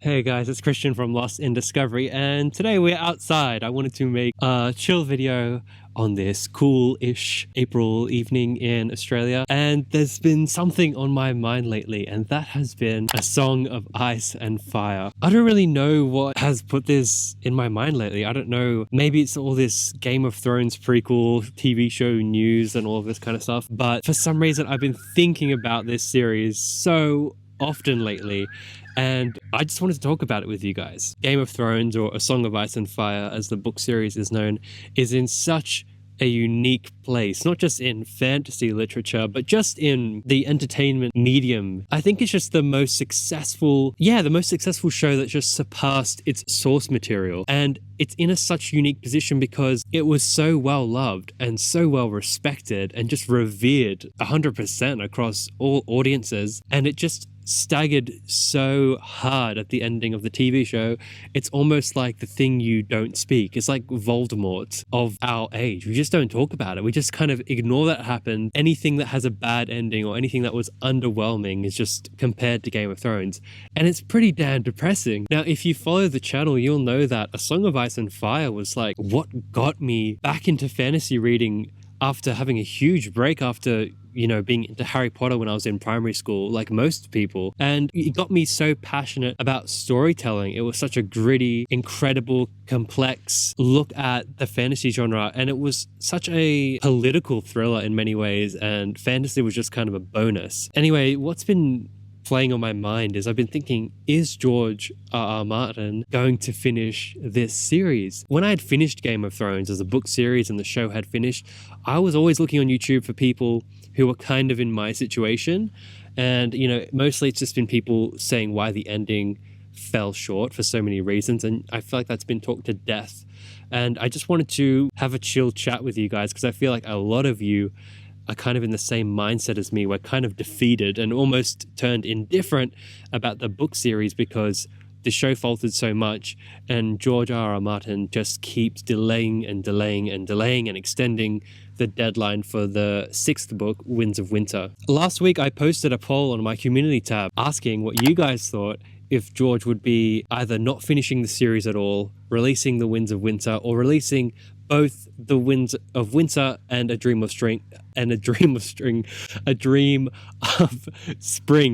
Hey guys, it's Christian from Lost in Discovery, and today we're outside. I wanted to make a chill video on this cool-ish April evening in Australia, and there's been something on my mind lately, and that has been A Song of Ice and Fire. I don't really know what has put this in my mind lately. I don't know, maybe it's all this Game of Thrones prequel, TV show news and all of this kind of stuff, but for some reason I've been thinking about this series so often lately, and I just wanted to talk about it with you guys. Game of Thrones, or A Song of Ice and Fire as the book series is known, is in such a unique place, not just in fantasy literature, but just in the entertainment medium. I think it's just the most successful show that just surpassed its source material. And it's in such unique position because it was so well loved and so well respected and just revered 100% across all audiences. And it just staggered so hard at the ending of the TV show. It's almost like the thing you don't speak. It's like Voldemort of our age. We just don't talk about it. We just kind of ignore that it happened. Anything that has a bad ending or anything that was underwhelming is just compared to Game of Thrones. And it's pretty damn depressing. Now, if you follow the channel, you'll know that A Song of Ice and Fire was like what got me back into fantasy reading after having a huge break after being into Harry Potter when I was in primary school, like most people. And it got me so passionate about storytelling. It was such a gritty, incredible, complex look at the fantasy genre. And it was such a political thriller in many ways. And fantasy was just kind of a bonus. Anyway, what's been playing on my mind is I've been thinking, is George R.R. Martin going to finish this series? When I had finished Game of Thrones as a book series and the show had finished, I was always looking on YouTube for people who were kind of in my situation. And, mostly it's just been people saying why the ending fell short for so many reasons. And I feel like that's been talked to death. And I just wanted to have a chill chat with you guys because I feel like a lot of you are kind of in the same mindset as me. We're kind of defeated and almost turned indifferent about the book series because the show faltered so much, and George R.R. Martin just keeps delaying and delaying and delaying and extending the deadline for the 6th book, Winds of Winter. Last week, I posted a poll on my community tab asking what you guys thought if George would be either not finishing the series at all, releasing the Winds of Winter, or releasing both the Winds of Winter and A Dream of Spring,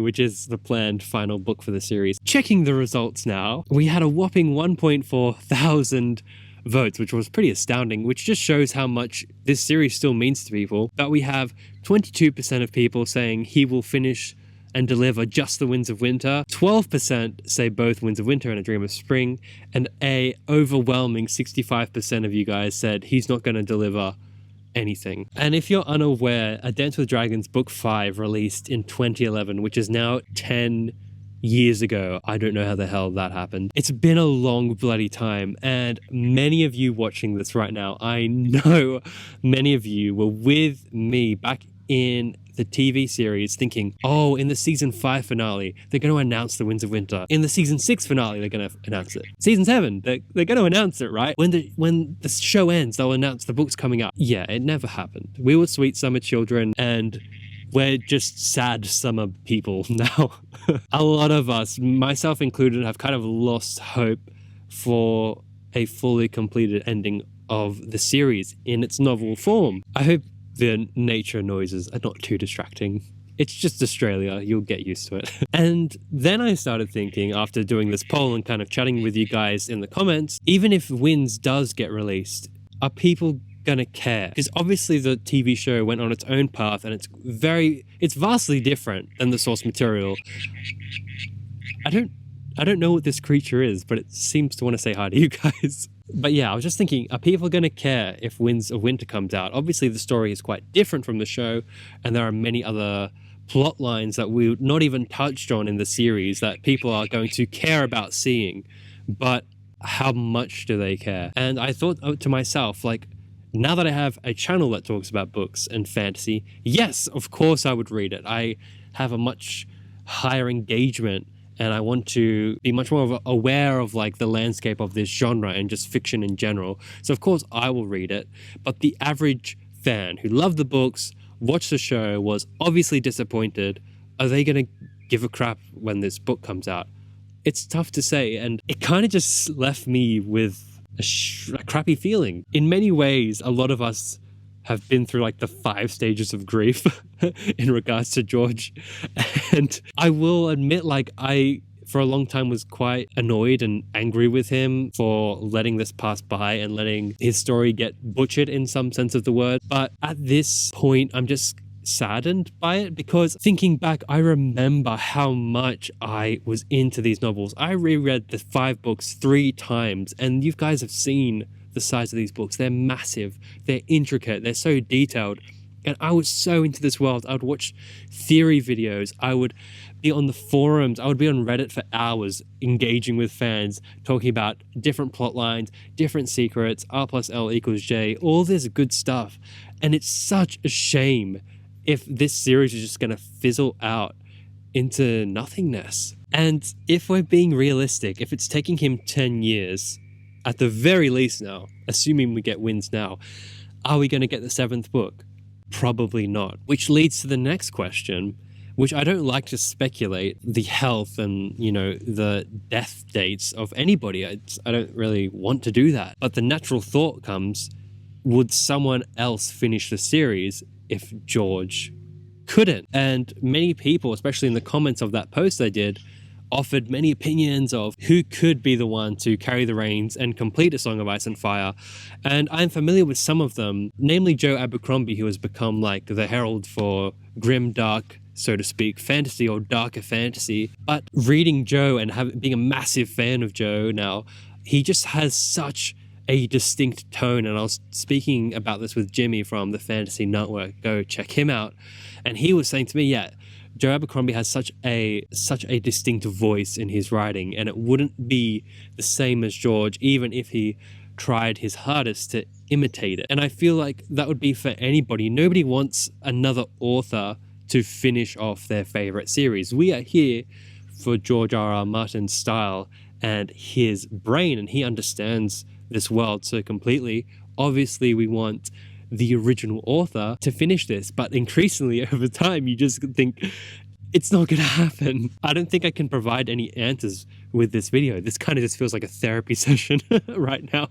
which is the planned final book for the series. Checking the results now, we had a whopping 1.4 thousand votes, which was pretty astounding, which just shows how much this series still means to people. But we have 22% of people saying he will finish and deliver just the Winds of Winter. 12% say both Winds of Winter and A Dream of Spring, and a overwhelming 65% of you guys said he's not going to deliver anything. And if you're unaware, A Dance with Dragons Book 5 released in 2011, which is now 10 years ago. I don't know how the hell that happened. It's been a long bloody time, and many of you watching this right now, I know many of you were with me back in the TV series thinking, oh, in the season 5 finale, they're going to announce the Winds of Winter. In the season 6 finale, they're going to announce it. Season 7, they're going to announce it, right? When the show ends, they'll announce the book's coming up. Yeah, it never happened. We were sweet summer children, and we're just sad summer people now. A lot of us, myself included, have kind of lost hope for a fully completed ending of the series in its novel form. I hope the nature noises are not too distracting. It's just Australia, you'll get used to it. And then I started thinking, after doing this poll and kind of chatting with you guys in the comments, even if Winds does get released, are people gonna care? Because obviously the TV show went on its own path and it's vastly different than the source material. I don't know what this creature is, but it seems to want to say hi to you guys. But yeah, I was just thinking, are people going to care if Winds of Winter comes out? Obviously, the story is quite different from the show, and there are many other plot lines that we've not even touched on in the series that people are going to care about seeing. But how much do they care? And I thought to myself, like, now that I have a channel that talks about books and fantasy, yes, of course I would read it. I have a much higher engagement, and I want to be much more aware of like the landscape of this genre and just fiction in general. So of course I will read it. But the average fan who loved the books, watched the show, was obviously disappointed. Are they going to give a crap when this book comes out? It's tough to say, and it kind of just left me with a crappy feeling. In many ways, a lot of us have been through like the 5 stages of grief in regards to George. And I will admit, like, I for a long time was quite annoyed and angry with him for letting this pass by and letting his story get butchered in some sense of the word. But at this point, I'm just saddened by it, because thinking back, I remember how much I was into these novels. I reread the 5 books 3 times, and you guys have seen the size of these books. They're massive, they're intricate, they're so detailed, and I was so into this world. I would watch theory videos, I would be on the forums, I would be on Reddit for hours engaging with fans, talking about different plot lines, different secrets, R+L=J, all this good stuff. And it's such a shame if this series is just going to fizzle out into nothingness. And if we're being realistic, if it's taking him 10 years, at the very least now, assuming we get wins now, are we going to get the 7th book? Probably not. Which leads to the next question, which I don't like to speculate the health and, the death dates of anybody. I don't really want to do that. But the natural thought comes, would someone else finish the series if George couldn't? And many people, especially in the comments of that post I did, offered many opinions of who could be the one to carry the reins and complete A Song of Ice and Fire. And I'm familiar with some of them, namely Joe Abercrombie, who has become like the herald for grim, dark, so to speak, fantasy or darker fantasy. But reading Joe and being a massive fan of Joe now, he just has such a distinct tone. And I was speaking about this with Jimmy from the Fantasy Network. Go check him out. And he was saying to me, yeah, Joe Abercrombie has such a distinct voice in his writing, and it wouldn't be the same as George, even if he tried his hardest to imitate it. And I feel like that would be for anybody. Nobody wants another author to finish off their favorite series. We are here for George R.R. Martin's style and his brain, and he understands this world so completely. Obviously, we want the original author to finish this, but increasingly over time you just think it's not going to happen. I don't think I can provide any answers with this video. This kind of just feels like a therapy session right now.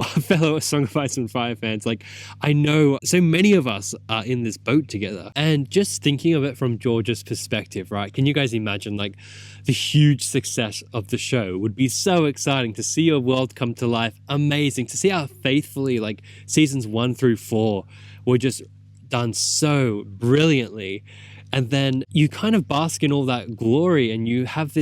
Fellow A Song of Ice and Fire fans, like, I know so many of us are in this boat together, and just thinking of it from George's perspective, right? Can you guys imagine, like, the huge success of the show would be so exciting to see your world come to life. Amazing to see how faithfully, like, seasons 1 through 4 were just done so brilliantly. And then you kind of bask in all that glory, and you have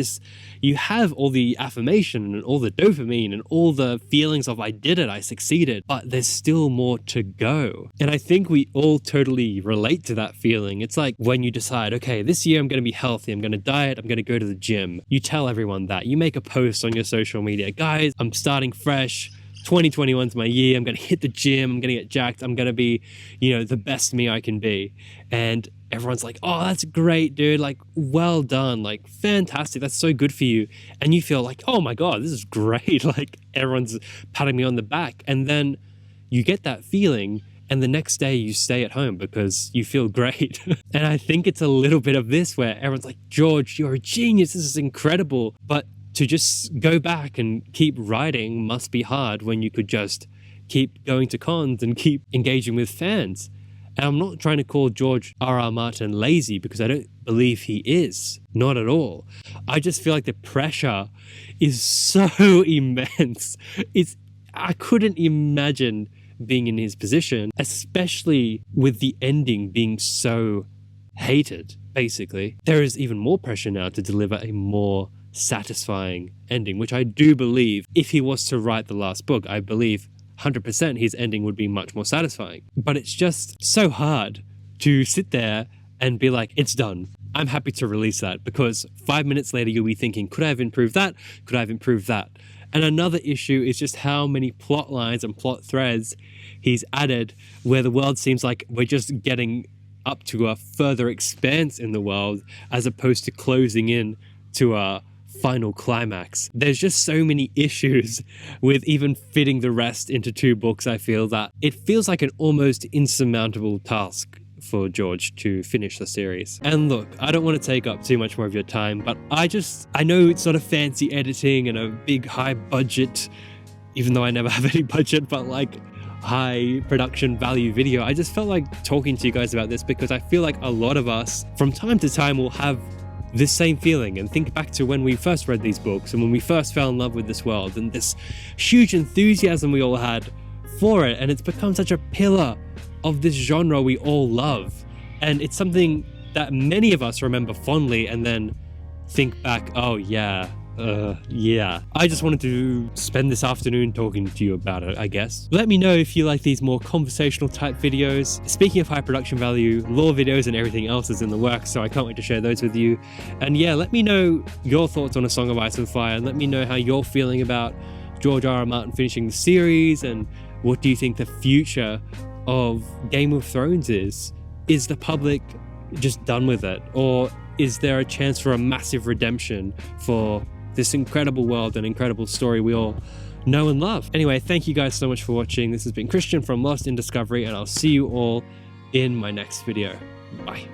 all the affirmation and all the dopamine and all the feelings of I did it, I succeeded, but there's still more to go. And I think we all totally relate to that feeling. It's like when you decide, okay, this year I'm going to be healthy, I'm going to diet, I'm going to go to the gym. You tell everyone that. You make a post on your social media, guys, I'm starting fresh. 2021's my year. I'm going to hit the gym. I'm going to get jacked. I'm going to be, the best me I can be. And everyone's like, oh, that's great, dude. Like, well done. Like, fantastic. That's so good for you. And you feel like, oh my God, this is great. Like, everyone's patting me on the back. And then you get that feeling, and the next day you stay at home because you feel great. And I think it's a little bit of this where everyone's like, George, you're a genius. This is incredible. But to just go back and keep writing must be hard when you could just keep going to cons and keep engaging with fans. And I'm not trying to call George R.R. Martin lazy, because I don't believe he is. Not at all. I just feel like the pressure is so immense. I couldn't imagine being in his position, especially with the ending being so hated, basically. There is even more pressure now to deliver a more satisfying ending, which I do believe if he was to write the last book, I believe 100% his ending would be much more satisfying. But it's just so hard to sit there and be like, it's done. I'm happy to release that, because 5 minutes later you'll be thinking, could I have improved that? Could I have improved that? And another issue is just how many plot lines and plot threads he's added, where the world seems like we're just getting up to a further expanse in the world as opposed to closing in to a final climax. There's just so many issues with even fitting the rest into 2 books. I feel that it feels like an almost insurmountable task for George to finish the series. And look, I don't want to take up too much more of your time, but I know it's not a fancy editing and a big high budget, even though I never have any budget, but like high production value video. I just felt like talking to you guys about this because I feel like a lot of us from time to time will have this same feeling and think back to when we first read these books and when we first fell in love with this world and this huge enthusiasm we all had for it, and it's become such a pillar of this genre we all love, and it's something that many of us remember fondly and then think back, oh yeah. I just wanted to spend this afternoon talking to you about it, I guess. Let me know if you like these more conversational type videos. Speaking of high production value, lore videos and everything else is in the works, so I can't wait to share those with you. And yeah, let me know your thoughts on A Song of Ice and Fire, and let me know how you're feeling about George R.R. Martin finishing the series, and what do you think the future of Game of Thrones is? Is the public just done with it? Or is there a chance for a massive redemption for this incredible world and incredible story we all know and love? Anyway, thank you guys so much for watching. This has been Christian from Lost in Discovery, and I'll see you all in my next video. Bye.